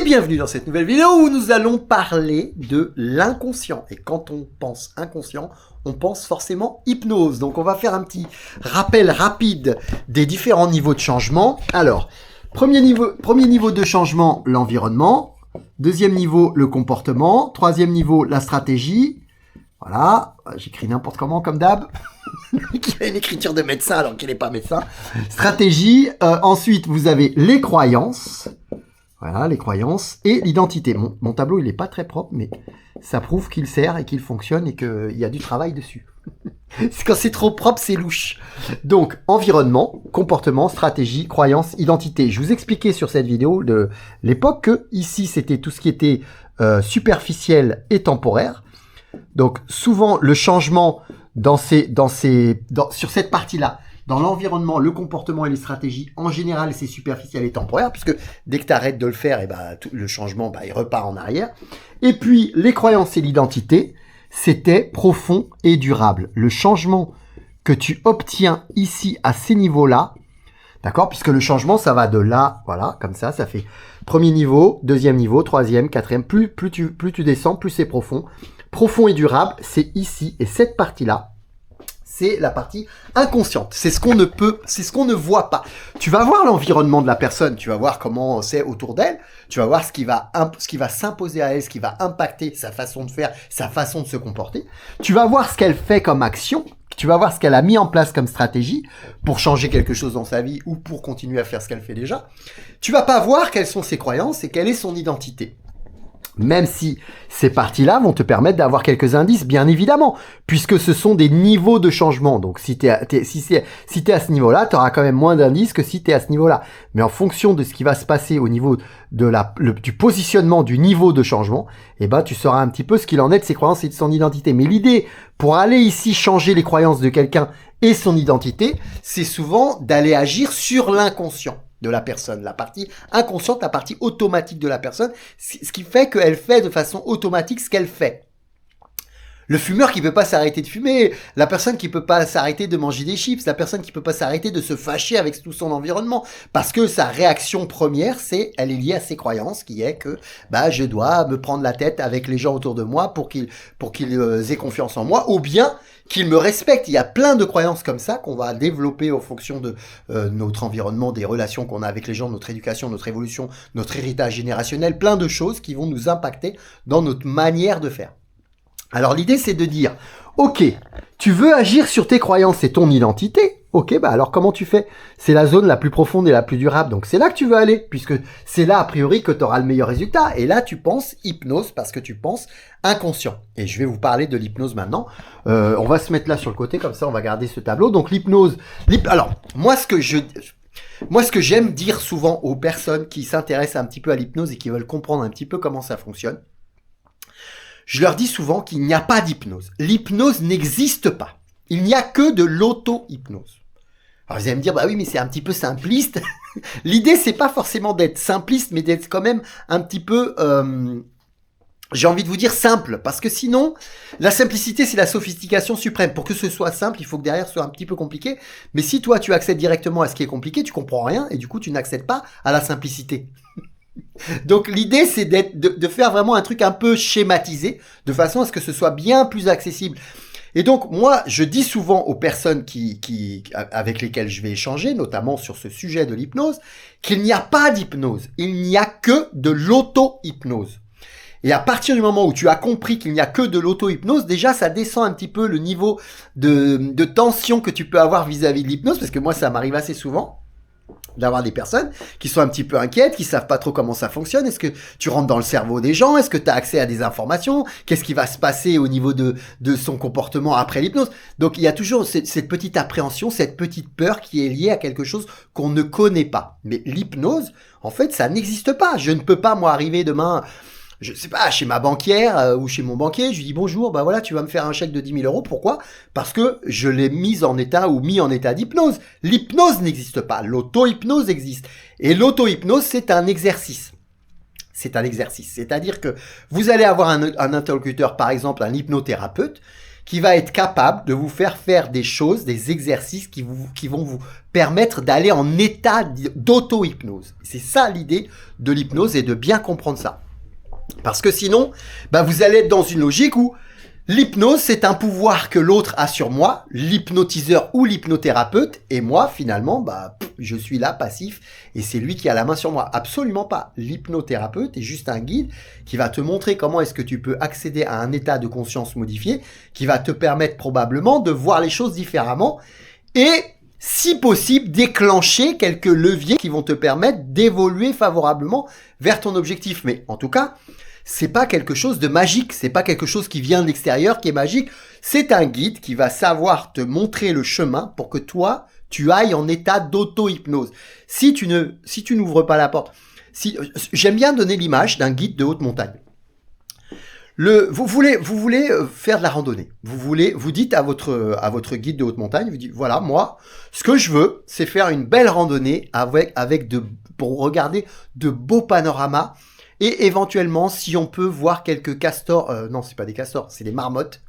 bienvenue dans cette nouvelle vidéo où nous allons parler de l'inconscient. Et quand on pense inconscient, on pense forcément hypnose. Donc on va faire un petit rappel rapide des différents niveaux de changement. Alors, premier niveau de changement, l'environnement. Deuxième niveau, le comportement. Troisième niveau, la stratégie. Voilà, j'écris n'importe comment comme d'hab. Il a une écriture de médecin alors qu'il n'est pas médecin. Stratégie. Ensuite, vous avez les croyances. Voilà, les croyances et l'identité. Mon tableau, il n'est pas très propre, mais ça prouve qu'il sert et qu'il fonctionne et qu'il y a du travail dessus. Quand c'est trop propre, c'est louche. Donc, environnement, comportement, stratégie, croyances, identité. Je vous expliquais sur cette vidéo de l'époque que ici, c'était tout ce qui était superficiel et temporaire. Donc, souvent, le changement sur cette partie-là, dans l'environnement, le comportement et les stratégies, en général, c'est superficiel et temporaire, puisque dès que tu arrêtes de le faire, et le changement, il repart en arrière. Et puis, les croyances et l'identité, c'était profond et durable. Le changement que tu obtiens ici, à ces niveaux-là, d'accord, puisque le changement, ça va de là, voilà, comme ça fait premier niveau, deuxième niveau, troisième, quatrième, plus tu descends, plus c'est profond. Profond et durable, c'est ici, et cette partie-là, c'est la partie inconsciente. C'est ce qu'on ne voit pas. Tu vas voir l'environnement de la personne, tu vas voir comment c'est autour d'elle, tu vas voir ce qui va s'imposer à elle, ce qui va impacter sa façon de faire, sa façon de se comporter. Tu vas voir ce qu'elle fait comme action, tu vas voir ce qu'elle a mis en place comme stratégie pour changer quelque chose dans sa vie ou pour continuer à faire ce qu'elle fait déjà. Tu vas pas voir quelles sont ses croyances et quelle est son identité. Même si ces parties-là vont te permettre d'avoir quelques indices, bien évidemment, puisque ce sont des niveaux de changement. Donc, si t'es à ce niveau-là, tu auras quand même moins d'indices que si t'es à ce niveau-là. Mais en fonction de ce qui va se passer au niveau du positionnement du niveau de changement, tu sauras un petit peu ce qu'il en est de ses croyances et de son identité. Mais l'idée, pour aller ici changer les croyances de quelqu'un et son identité, c'est souvent d'aller agir sur l'inconscient de la personne, la partie inconsciente, la partie automatique de la personne, ce qui fait qu'elle fait de façon automatique ce qu'elle fait. Le fumeur qui peut pas s'arrêter de fumer, la personne qui peut pas s'arrêter de manger des chips, la personne qui peut pas s'arrêter de se fâcher avec tout son environnement, parce que sa réaction première, elle est liée à ses croyances, qui est que je dois me prendre la tête avec les gens autour de moi pour qu'ils aient confiance en moi, ou bien qu'ils me respectent. Il y a plein de croyances comme ça qu'on va développer en fonction de notre environnement, des relations qu'on a avec les gens, notre éducation, notre évolution, notre héritage générationnel, plein de choses qui vont nous impacter dans notre manière de faire. Alors l'idée c'est de dire, ok, tu veux agir sur tes croyances et ton identité, ok, alors comment tu fais? C'est la zone la plus profonde et la plus durable, donc c'est là que tu veux aller, puisque c'est là a priori que tu auras le meilleur résultat, et là tu penses hypnose parce que tu penses inconscient. Et je vais vous parler de l'hypnose maintenant. On va se mettre là sur le côté, comme ça on va garder ce tableau. Donc l'hypnose, alors moi ce que j'aime dire souvent aux personnes qui s'intéressent un petit peu à l'hypnose et qui veulent comprendre un petit peu comment ça fonctionne, je leur dis souvent qu'il n'y a pas d'hypnose. L'hypnose n'existe pas. Il n'y a que de l'auto-hypnose. Alors vous allez me dire, oui, mais c'est un petit peu simpliste. L'idée, c'est pas forcément d'être simpliste, mais d'être quand même un petit peu, j'ai envie de vous dire simple. Parce que sinon, la simplicité, c'est la sophistication suprême. Pour que ce soit simple, il faut que derrière ce soit un petit peu compliqué. Mais si toi, tu accèdes directement à ce qui est compliqué, tu comprends rien et du coup, tu n'accèdes pas à la simplicité. Donc l'idée c'est de faire vraiment un truc un peu schématisé de façon à ce que ce soit bien plus accessible. Et donc moi je dis souvent aux personnes avec lesquelles je vais échanger, notamment sur ce sujet de l'hypnose, qu'il n'y a pas d'hypnose, il n'y a que de l'auto-hypnose. Et à partir du moment où tu as compris qu'il n'y a que de l'auto-hypnose, déjà ça descend un petit peu le niveau de tension que tu peux avoir vis-à-vis de l'hypnose, parce que moi ça m'arrive assez souvent d'avoir des personnes qui sont un petit peu inquiètes, qui savent pas trop comment ça fonctionne. Est-ce que tu rentres dans le cerveau des gens? Est-ce que tu as accès à des informations? Qu'est-ce qui va se passer au niveau de son comportement après l'hypnose? Donc il y a toujours cette petite appréhension, cette petite peur qui est liée à quelque chose qu'on ne connaît pas. Mais l'hypnose, en fait, ça n'existe pas. Je ne peux pas, moi, arriver demain, je sais pas, chez ma banquière ou chez mon banquier, je lui dis bonjour, voilà, tu vas me faire un chèque de 10 000 euros. Pourquoi? Parce que je l'ai mis en état d'hypnose. L'hypnose n'existe pas, l'auto-hypnose existe. Et l'auto-hypnose, c'est un exercice. C'est un exercice. C'est-à-dire que vous allez avoir un interlocuteur, par exemple, un hypnothérapeute, qui va être capable de vous faire faire des choses, des exercices qui vont vous permettre d'aller en état d'auto-hypnose. C'est ça l'idée de l'hypnose et de bien comprendre ça. Parce que sinon, vous allez être dans une logique où l'hypnose, c'est un pouvoir que l'autre a sur moi, l'hypnotiseur ou l'hypnothérapeute, et moi, finalement, je suis là, passif, et c'est lui qui a la main sur moi. Absolument pas. L'hypnothérapeute est juste un guide qui va te montrer comment est-ce que tu peux accéder à un état de conscience modifié, qui va te permettre probablement de voir les choses différemment, et si possible, déclencher quelques leviers qui vont te permettre d'évoluer favorablement vers ton objectif. Mais en tout cas, c'est pas quelque chose de magique, c'est pas quelque chose qui vient de l'extérieur, qui est magique. C'est un guide qui va savoir te montrer le chemin pour que toi, tu ailles en état d'auto-hypnose. Si tu n'ouvres pas la porte, j'aime bien donner l'image d'un guide de haute montagne. Vous voulez faire de la randonnée. Vous dites à votre guide de haute montagne, vous dites, voilà, moi, ce que je veux, c'est faire une belle randonnée pour regarder de beaux panoramas. Et éventuellement, si on peut voir quelques castors, non, c'est pas des castors, c'est des marmottes.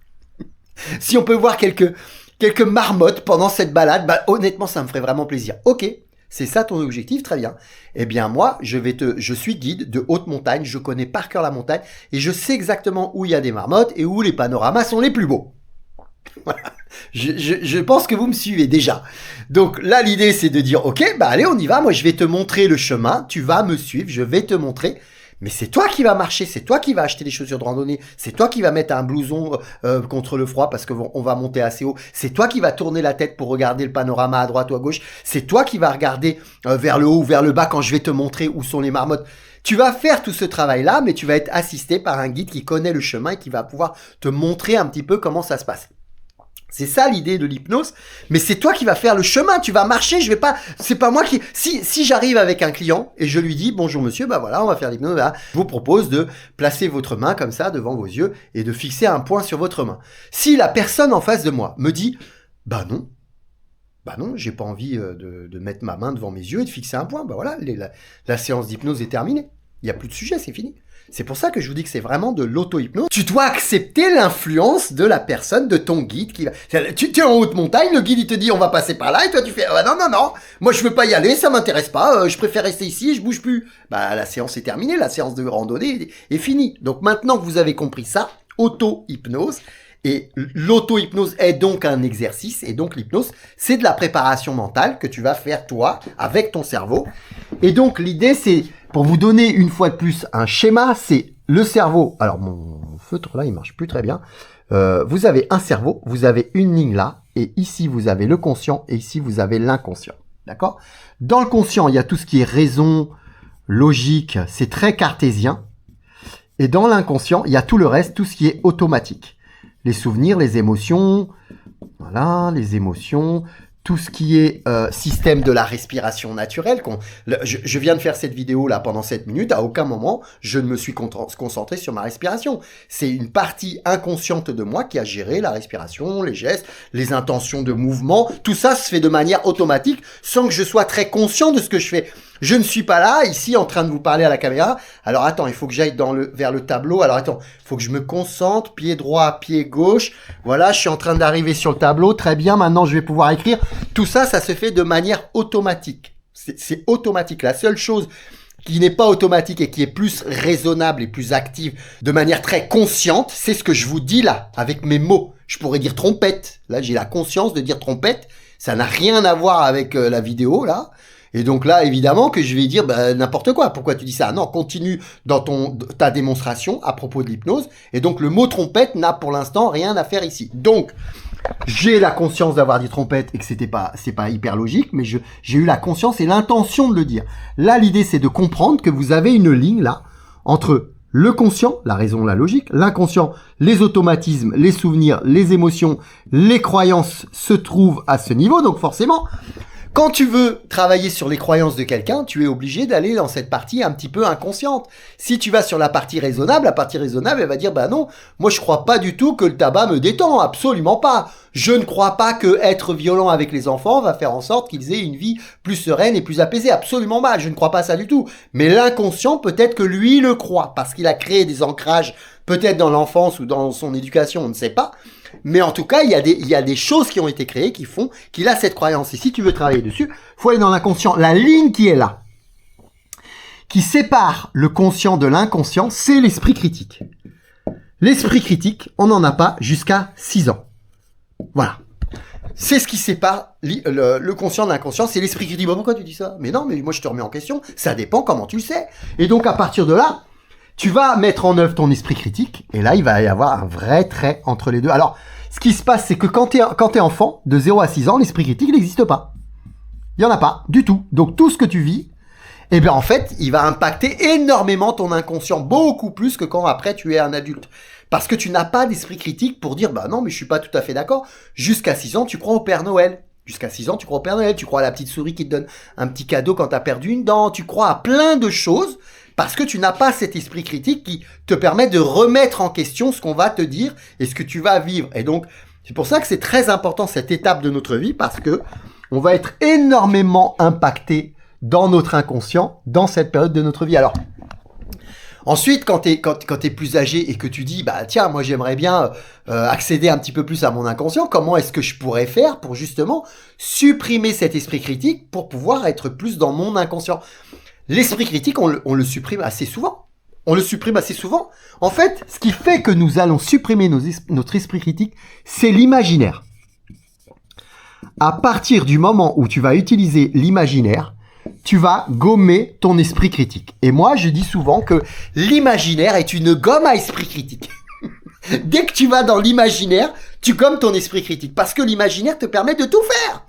Si on peut voir quelques marmottes pendant cette balade, honnêtement, ça me ferait vraiment plaisir. Ok, c'est ça ton objectif, très bien. Eh bien, moi, je suis guide de haute montagne, je connais par cœur la montagne et je sais exactement où il y a des marmottes et où les panoramas sont les plus beaux. Voilà. Je pense que vous me suivez déjà. Donc là, l'idée, c'est de dire, ok, allez, on y va. Moi, je vais te montrer le chemin. Tu vas me suivre. Je vais te montrer. Mais c'est toi qui vas marcher, c'est toi qui vas acheter des chaussures de randonnée, c'est toi qui vas mettre un blouson contre le froid parce qu'on va monter assez haut, c'est toi qui vas tourner la tête pour regarder le panorama à droite ou à gauche, c'est toi qui vas regarder vers le haut ou vers le bas quand je vais te montrer où sont les marmottes. Tu vas faire tout ce travail-là, mais tu vas être assisté par un guide qui connaît le chemin et qui va pouvoir te montrer un petit peu comment ça se passe. C'est ça l'idée de l'hypnose, mais c'est toi qui vas faire le chemin, tu vas marcher, c'est pas moi qui, si j'arrive avec un client et je lui dis, bonjour monsieur, voilà, on va faire l'hypnose, je vous propose de placer votre main comme ça devant vos yeux et de fixer un point sur votre main. Si la personne en face de moi me dit, non, j'ai pas envie de mettre ma main devant mes yeux et de fixer un point, voilà, la séance d'hypnose est terminée. Il n'y a plus de sujet, c'est fini. C'est pour ça que je vous dis que c'est vraiment de l'auto-hypnose. Tu dois accepter l'influence de la personne, de ton guide. Tu es en haute montagne, le guide il te dit on va passer par là et toi tu fais non, moi je veux pas y aller, ça m'intéresse pas, je préfère rester ici, je bouge plus. La séance est terminée, la séance de randonnée est finie. Donc maintenant que vous avez compris ça, auto-hypnose. Et l'auto-hypnose est donc un exercice, et donc l'hypnose, c'est de la préparation mentale que tu vas faire toi, avec ton cerveau. Et donc l'idée, c'est, pour vous donner une fois de plus un schéma, c'est le cerveau. Alors mon feutre là, il marche plus très bien. Vous avez un cerveau, vous avez une ligne là, et ici vous avez le conscient, et ici vous avez l'inconscient. D'accord ? Dans le conscient, il y a tout ce qui est raison, logique, c'est très cartésien. Et dans l'inconscient, il y a tout le reste, tout ce qui est automatique. Les souvenirs, les émotions, tout ce qui est système de la respiration naturelle. Je viens de faire cette vidéo là pendant 7 minutes, à aucun moment je ne me suis concentré sur ma respiration. C'est une partie inconsciente de moi qui a géré la respiration, les gestes, les intentions de mouvement. Tout ça se fait de manière automatique sans que je sois très conscient de ce que je fais. Je ne suis pas là, ici, en train de vous parler à la caméra. Alors, attends, il faut que j'aille vers le tableau. Alors, attends, il faut que je me concentre. Pied droit, pied gauche. Voilà, je suis en train d'arriver sur le tableau. Très bien, maintenant, je vais pouvoir écrire. Tout ça, ça se fait de manière automatique. C'est automatique. La seule chose qui n'est pas automatique et qui est plus raisonnable et plus active de manière très consciente, c'est ce que je vous dis là, avec mes mots. Je pourrais dire trompette. Là, j'ai la conscience de dire trompette. Ça n'a rien à voir avec la vidéo, là. Et donc là, évidemment, que je vais dire n'importe quoi. Pourquoi tu dis ça? Non, continue dans ta démonstration à propos de l'hypnose. Et donc, le mot trompette n'a pour l'instant rien à faire ici. Donc, j'ai la conscience d'avoir dit trompette et que c'est pas hyper logique, mais j'ai eu la conscience et l'intention de le dire. Là, l'idée, c'est de comprendre que vous avez une ligne là entre le conscient, la raison, la logique, l'inconscient, les automatismes, les souvenirs, les émotions, les croyances se trouvent à ce niveau. Donc, forcément, quand tu veux travailler sur les croyances de quelqu'un, tu es obligé d'aller dans cette partie un petit peu inconsciente. Si tu vas sur la partie raisonnable, elle va dire, non, moi je crois pas du tout que le tabac me détend, absolument pas. Je ne crois pas que être violent avec les enfants va faire en sorte qu'ils aient une vie plus sereine et plus apaisée, absolument pas. Je ne crois pas ça du tout. Mais l'inconscient, peut-être que lui le croit, parce qu'il a créé des ancrages, peut-être dans l'enfance ou dans son éducation, on ne sait pas. Mais en tout cas, il y a des choses qui ont été créées qui font qu'il a cette croyance. Et si tu veux travailler dessus, faut aller dans l'inconscient. La ligne qui est là, qui sépare le conscient de l'inconscient, c'est l'esprit critique. L'esprit critique, on n'en a pas jusqu'à 6 ans. Voilà. C'est ce qui sépare le conscient de l'inconscient, c'est l'esprit critique. Bah, pourquoi tu dis ça? Mais non, mais moi je te remets en question. Ça dépend comment tu le sais. Et donc à partir de là, tu vas mettre en œuvre ton esprit critique, et là il va y avoir un vrai trait entre les deux. Alors, ce qui se passe, c'est que quand t'es enfant, de 0 à 6 ans, l'esprit critique n'existe pas. Il n'y en a pas, du tout. Donc tout ce que tu vis, eh bien en fait, il va impacter énormément ton inconscient, beaucoup plus que quand après tu es un adulte. Parce que tu n'as pas d'esprit critique pour dire, bah non, mais je suis pas tout à fait d'accord. Jusqu'à 6 ans, tu crois au Père Noël. Jusqu'à 6 ans, tu crois au Père Noël. Tu crois à la petite souris qui te donne un petit cadeau quand t'as perdu une dent. Tu crois à plein de choses parce que tu n'as pas cet esprit critique qui te permet de remettre en question ce qu'on va te dire et ce que tu vas vivre. Et donc, c'est pour ça que c'est très important cette étape de notre vie parce que on va être énormément impacté dans notre inconscient dans cette période de notre vie. Alors, ensuite, quand t'es plus âgé et que tu dis, bah tiens, moi j'aimerais bien accéder un petit peu plus à mon inconscient, comment est-ce que je pourrais faire pour justement supprimer cet esprit critique pour pouvoir être plus dans mon inconscient? L'esprit critique, on le supprime assez souvent. On le supprime assez souvent. En fait, ce qui fait que nous allons supprimer notre esprit critique, c'est l'imaginaire. À partir du moment où tu vas utiliser l'imaginaire, tu vas gommer ton esprit critique. Et moi, je dis souvent que l'imaginaire est une gomme à esprit critique. Dès que tu vas dans l'imaginaire, tu gommes ton esprit critique. Parce que l'imaginaire te permet de tout faire.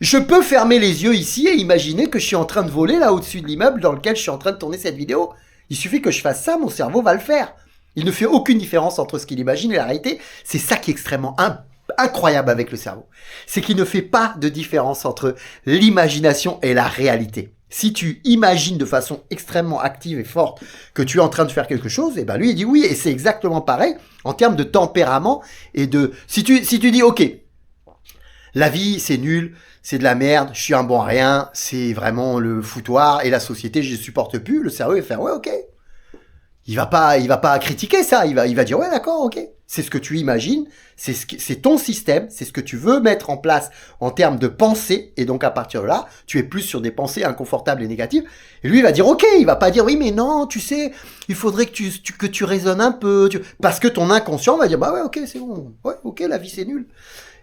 Je peux fermer les yeux ici et imaginer que je suis en train de voler là au-dessus de l'immeuble dans lequel je suis en train de tourner cette vidéo. Il suffit que je fasse ça, mon cerveau va le faire. Il ne fait aucune différence entre ce qu'il imagine et la réalité. C'est ça qui est extrêmement incroyable avec le cerveau. C'est qu'il ne fait pas de différence entre l'imagination et la réalité. Si tu imagines de façon extrêmement active et forte que tu es en train de faire quelque chose, et ben lui il dit oui, et c'est exactement pareil en termes de tempérament et de... Si tu dis ok, la vie c'est nul, c'est de la merde, je suis un bon à rien, c'est vraiment le foutoir et la société je ne supporte plus, le cerveau il va faire ouais ok. Il va pas critiquer ça, il va dire ouais d'accord, ok. C'est ce que tu imagines, c'est ton système, c'est ce que tu veux mettre en place en termes de pensée, et donc à partir de là, tu es plus sur des pensées inconfortables et négatives. Et lui il va dire ok, il va pas dire oui mais non, tu sais, il faudrait que tu raisonnes un peu, parce que ton inconscient va dire bah ouais ok c'est bon, ouais ok la vie c'est nul.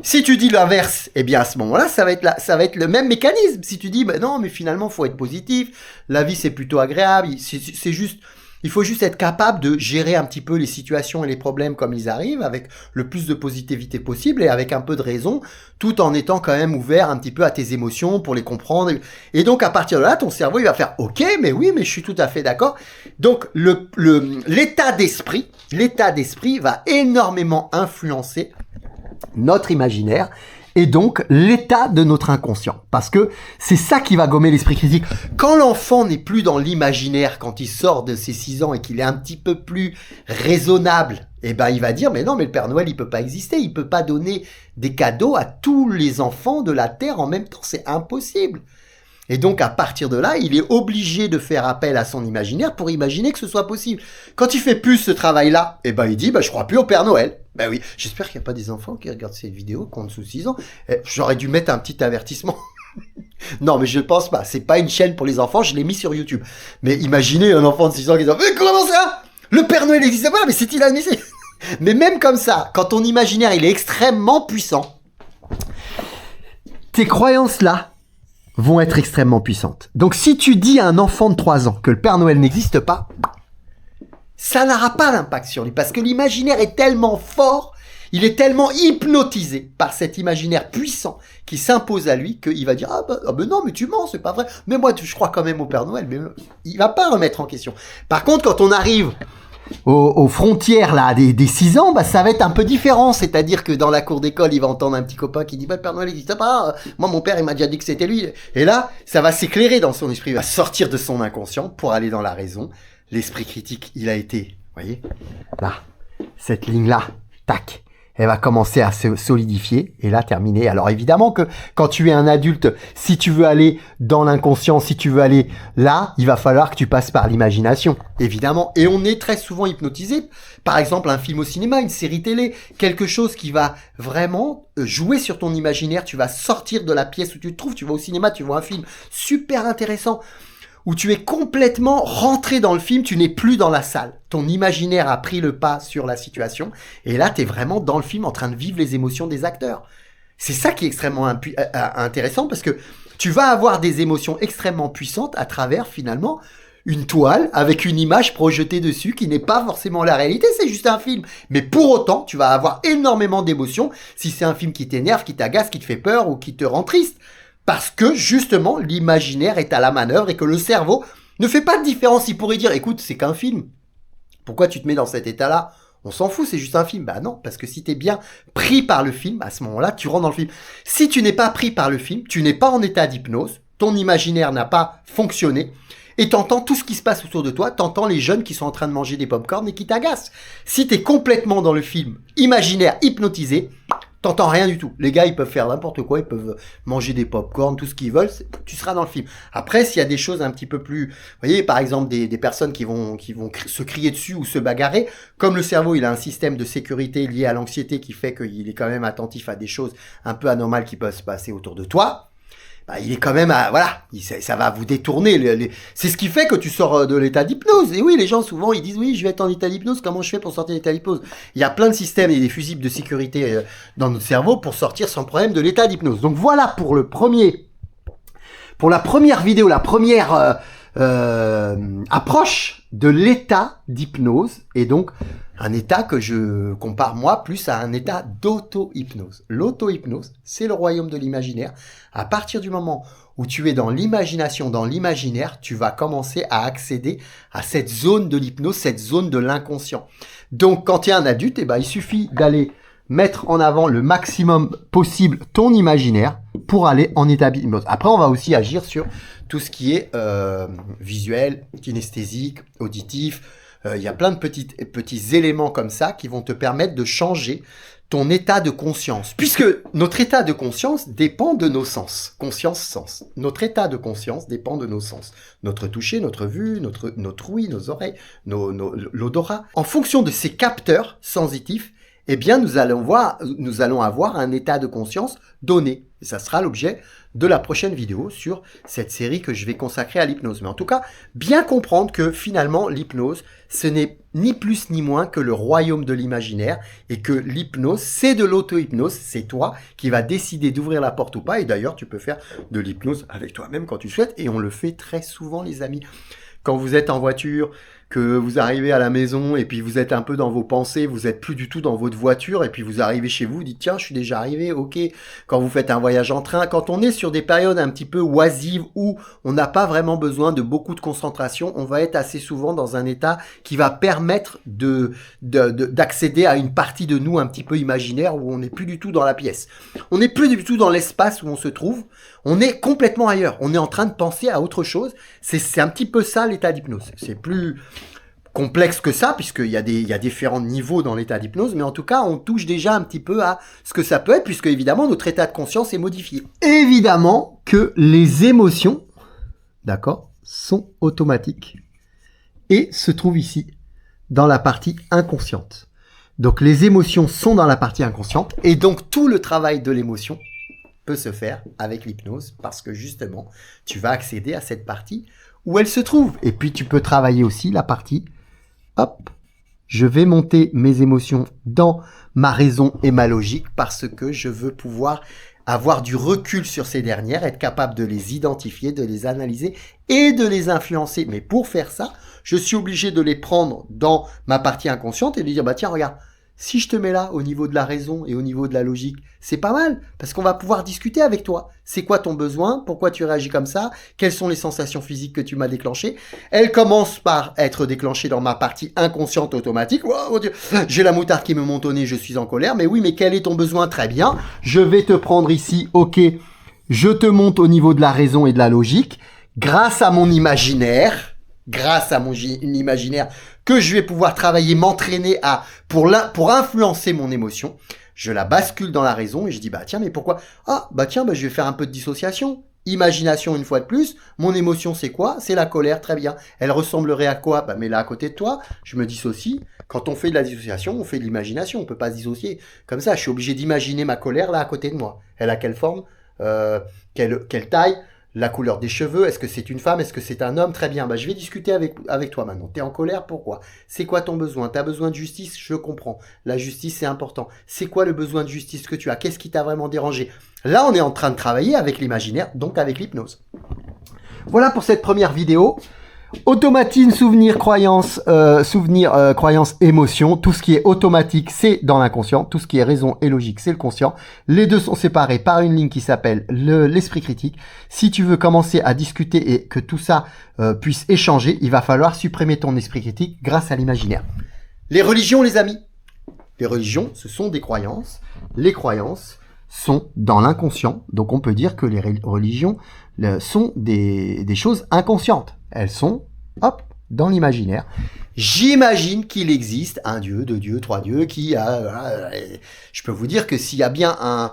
Si tu dis l'inverse, eh bien à ce moment-là, ça va être le même mécanisme. Si tu dis bah non mais finalement faut être positif, la vie c'est plutôt agréable, c'est juste il faut juste être capable de gérer un petit peu les situations et les problèmes comme ils arrivent avec le plus de positivité possible et avec un peu de raison, tout en étant quand même ouvert un petit peu à tes émotions pour les comprendre. Et donc, à partir de là, ton cerveau, il va faire « Ok, mais oui, mais je suis tout à fait d'accord. » Donc, l'état d'esprit va énormément influencer notre imaginaire et donc l'état de notre inconscient. Parce que c'est ça qui va gommer l'esprit critique. Quand l'enfant n'est plus dans l'imaginaire, quand il sort de ses 6 ans et qu'il est un petit peu plus raisonnable, eh ben il va dire mais non mais le Père Noël il peut pas exister, il peut pas donner des cadeaux à tous les enfants de la Terre en même temps, c'est impossible. Et donc, à partir de là, il est obligé de faire appel à son imaginaire pour imaginer que ce soit possible. Quand il fait plus ce travail-là, eh ben, il dit, je crois plus au Père Noël. Ben oui, j'espère qu'il n'y a pas des enfants qui regardent cette vidéo qui ont dessous 6 ans. J'aurais dû mettre un petit avertissement. Non, mais je pense pas. C'est pas une chaîne pour les enfants, je l'ai mis sur YouTube. Mais imaginez un enfant de 6 ans qui dit, mais comment ça? Le Père Noël n'existe pas, mais c'est inadmissible. Mais même comme ça, quand ton imaginaire, il est extrêmement puissant, tes croyances-là, vont être extrêmement puissantes. Donc si tu dis à un enfant de 3 ans que le Père Noël n'existe pas, ça n'aura pas d'impact sur lui, parce que l'imaginaire est tellement fort, il est tellement hypnotisé par cet imaginaire puissant qui s'impose à lui, qu'il va dire ah ben non mais tu mens, c'est pas vrai, mais moi je crois quand même au Père Noël, mais il va pas remettre en question. Par contre quand on arrive aux frontières là des 6 ans, ça va être un peu différent, c'est-à-dire que dans la cour d'école, il va entendre un petit copain qui dit le Père Noël n'existe pas, moi mon père il m'a déjà dit que c'était lui, et là ça va s'éclairer dans son esprit, il va sortir de son inconscient pour aller dans la raison. L'esprit critique, il a été, vous voyez, là, cette ligne là, tac, elle va commencer à se solidifier et là terminer. Alors évidemment que quand tu es un adulte, si tu veux aller dans l'inconscient, si tu veux aller là, il va falloir que tu passes par l'imagination, évidemment. Et on est très souvent hypnotisé. Par exemple, un film au cinéma, une série télé, quelque chose qui va vraiment jouer sur ton imaginaire. Tu vas sortir de la pièce où tu te trouves, tu vas au cinéma, tu vois un film super intéressant, où tu es complètement rentré dans le film, tu n'es plus dans la salle. Ton imaginaire a pris le pas sur la situation, et là, tu es vraiment dans le film en train de vivre les émotions des acteurs. C'est ça qui est extrêmement intéressant, parce que tu vas avoir des émotions extrêmement puissantes à travers, finalement, une toile avec une image projetée dessus qui n'est pas forcément la réalité, c'est juste un film. Mais pour autant, tu vas avoir énormément d'émotions si c'est un film qui t'énerve, qui t'agace, qui te fait peur ou qui te rend triste. Parce que, justement, l'imaginaire est à la manœuvre et que le cerveau ne fait pas de différence. Il pourrait dire, écoute, c'est qu'un film. Pourquoi tu te mets dans cet état-là? On s'en fout, c'est juste un film. Bah non, parce que si t'es bien pris par le film, à ce moment-là, tu rentres dans le film. Si tu n'es pas pris par le film, tu n'es pas en état d'hypnose, ton imaginaire n'a pas fonctionné, et t'entends tout ce qui se passe autour de toi, t'entends les jeunes qui sont en train de manger des pop-corn et qui t'agacent. Si t'es complètement dans le film, imaginaire, hypnotisé, t'entends rien du tout. Les gars, ils peuvent faire n'importe quoi, ils peuvent manger des pop-corn, tout ce qu'ils veulent, tu seras dans le film. Après, s'il y a des choses un petit peu plus, vous voyez, par exemple, des personnes qui vont se crier dessus ou se bagarrer, comme le cerveau, il a un système de sécurité lié à l'anxiété qui fait qu'il est quand même attentif à des choses un peu anormales qui peuvent se passer autour de toi. Bah, il est quand même ça va vous détourner. C'est ce qui fait que tu sors de l'état d'hypnose. Et oui, les gens souvent ils disent oui, je vais être en état d'hypnose. Comment je fais pour sortir de l'état d'hypnose? Il y a plein de systèmes et des fusibles de sécurité dans notre cerveau pour sortir sans problème de l'état d'hypnose. Donc voilà pour la première vidéo, la première approche de l'état d'hypnose. Et donc un état que je compare moi plus à un état d'auto-hypnose. L'auto-hypnose, c'est le royaume de l'imaginaire. À partir du moment où tu es dans l'imagination, dans l'imaginaire, tu vas commencer à accéder à cette zone de l'hypnose, cette zone de l'inconscient. Donc quand tu es un adulte, il suffit d'aller mettre en avant le maximum possible ton imaginaire pour aller en état d'hypnose. Après, on va aussi agir sur tout ce qui est visuel, kinesthésique, auditif. Il y a plein de petits éléments comme ça qui vont te permettre de changer ton état de conscience. Puisque notre état de conscience dépend de nos sens. Conscience, sens. Notre état de conscience dépend de nos sens. Notre toucher, notre vue, notre ouïe, nos oreilles, l'odorat. En fonction de ces capteurs sensitifs, nous allons avoir un état de conscience donné. Et ça sera l'objet de la prochaine vidéo sur cette série que je vais consacrer à l'hypnose. Mais en tout cas, bien comprendre que finalement, l'hypnose, ce n'est ni plus ni moins que le royaume de l'imaginaire et que l'hypnose, c'est de l'auto-hypnose. C'est toi qui vas décider d'ouvrir la porte ou pas. Et d'ailleurs, tu peux faire de l'hypnose avec toi-même quand tu souhaites. Et on le fait très souvent, les amis. Quand vous êtes en voiture, que vous arrivez à la maison et puis vous êtes un peu dans vos pensées, vous êtes plus du tout dans votre voiture et puis vous arrivez chez vous, vous dites tiens, je suis déjà arrivé, ok. Quand vous faites un voyage en train, quand on est sur des périodes un petit peu oisives où on n'a pas vraiment besoin de beaucoup de concentration, on va être assez souvent dans un état qui va permettre d'accéder à une partie de nous un petit peu imaginaire où on n'est plus du tout dans la pièce. On n'est plus du tout dans l'espace où on se trouve. On est complètement ailleurs. On est en train de penser à autre chose. C'est un petit peu ça l'état d'hypnose. C'est plus complexe que ça, puisqu'il y a différents niveaux dans l'état d'hypnose, mais en tout cas, on touche déjà un petit peu à ce que ça peut être, puisque évidemment, notre état de conscience est modifié. Évidemment que les émotions, d'accord, sont automatiques et se trouvent ici, dans la partie inconsciente. Donc, les émotions sont dans la partie inconsciente, et donc, tout le travail de l'émotion peut se faire avec l'hypnose, parce que justement, tu vas accéder à cette partie où elle se trouve. Et puis, tu peux travailler aussi la partie hop, je vais monter mes émotions dans ma raison et ma logique parce que je veux pouvoir avoir du recul sur ces dernières, être capable de les identifier, de les analyser et de les influencer. Mais pour faire ça, je suis obligé de les prendre dans ma partie inconsciente et de dire, bah tiens, regarde, si je te mets là, au niveau de la raison et au niveau de la logique, c'est pas mal, parce qu'on va pouvoir discuter avec toi. C'est quoi ton besoin? Pourquoi tu réagis comme ça? Quelles sont les sensations physiques que tu m'as déclenchées? Elles commencent par être déclenchées dans ma partie inconsciente automatique. Oh mon Dieu, j'ai la moutarde qui me monte au nez, je suis en colère. Mais oui, mais quel est ton besoin? Très bien. Je vais te prendre ici, ok, je te monte au niveau de la raison et de la logique, grâce à mon imaginaire, que je vais pouvoir travailler, m'entraîner pour influencer mon émotion. je la bascule dans la raison et je dis, bah tiens, mais pourquoi? Ah, bah tiens, bah, je vais faire un peu de dissociation. Imagination une fois de plus, mon émotion c'est quoi? C'est la colère, très bien. Elle ressemblerait à quoi? Bah mets-la à côté de toi, je me dissocie. Quand on fait de la dissociation, on fait de l'imagination, on peut pas se dissocier. Comme ça, je suis obligé d'imaginer ma colère là à côté de moi. Elle a quelle forme? Quelle taille? La couleur des cheveux? Est-ce que c'est une femme? Est-ce que c'est un homme? Très bien, bah, je vais discuter avec toi maintenant. T'es en colère, pourquoi? C'est quoi ton besoin? T'as besoin de justice? Je comprends. La justice, c'est important. C'est quoi le besoin de justice que tu as? Qu'est-ce qui t'a vraiment dérangé? Là, on est en train de travailler avec l'imaginaire, donc avec l'hypnose. Voilà pour cette première vidéo. Automatisme, souvenir, croyance, croyance, émotion. Tout ce qui est automatique, c'est dans l'inconscient. Tout ce qui est raison et logique, c'est le conscient. Les deux sont séparés par une ligne qui s'appelle l'esprit critique. Si tu veux commencer à discuter et que tout ça puisse échanger, il va falloir supprimer ton esprit critique grâce à l'imaginaire. Les religions, les amis. Les religions, ce sont des croyances. Les croyances sont dans l'inconscient. Donc on peut dire que les religions sont des choses inconscientes. Elles sont, hop, dans l'imaginaire. J'imagine qu'il existe un dieu, deux dieux, trois dieux, qui a... je peux vous dire que s'il y a bien un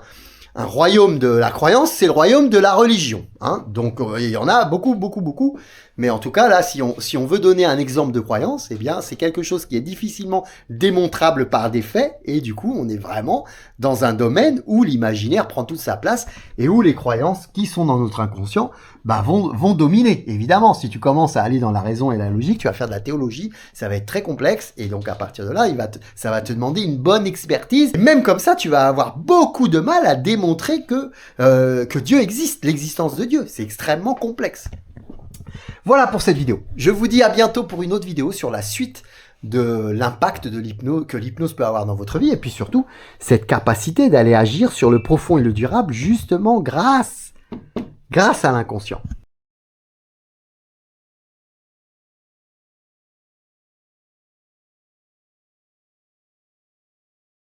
royaume de la croyance, c'est le royaume de la religion. Hein. Donc il y en a beaucoup, beaucoup, beaucoup. Mais en tout cas, là, si on veut donner un exemple de croyance, eh bien, c'est quelque chose qui est difficilement démontrable par des faits. Et du coup, on est vraiment dans un domaine où l'imaginaire prend toute sa place et où les croyances qui sont dans notre inconscient vont dominer. Évidemment, si tu commences à aller dans la raison et la logique, tu vas faire de la théologie, ça va être très complexe. Et donc, à partir de là, ça va te demander une bonne expertise. Et même comme ça, tu vas avoir beaucoup de mal à démontrer que Dieu existe, l'existence de Dieu. C'est extrêmement complexe. Voilà pour cette vidéo. Je vous dis à bientôt pour une autre vidéo sur la suite de l'impact de l'hypnose que l'hypnose peut avoir dans votre vie et puis surtout cette capacité d'aller agir sur le profond et le durable justement grâce à l'inconscient.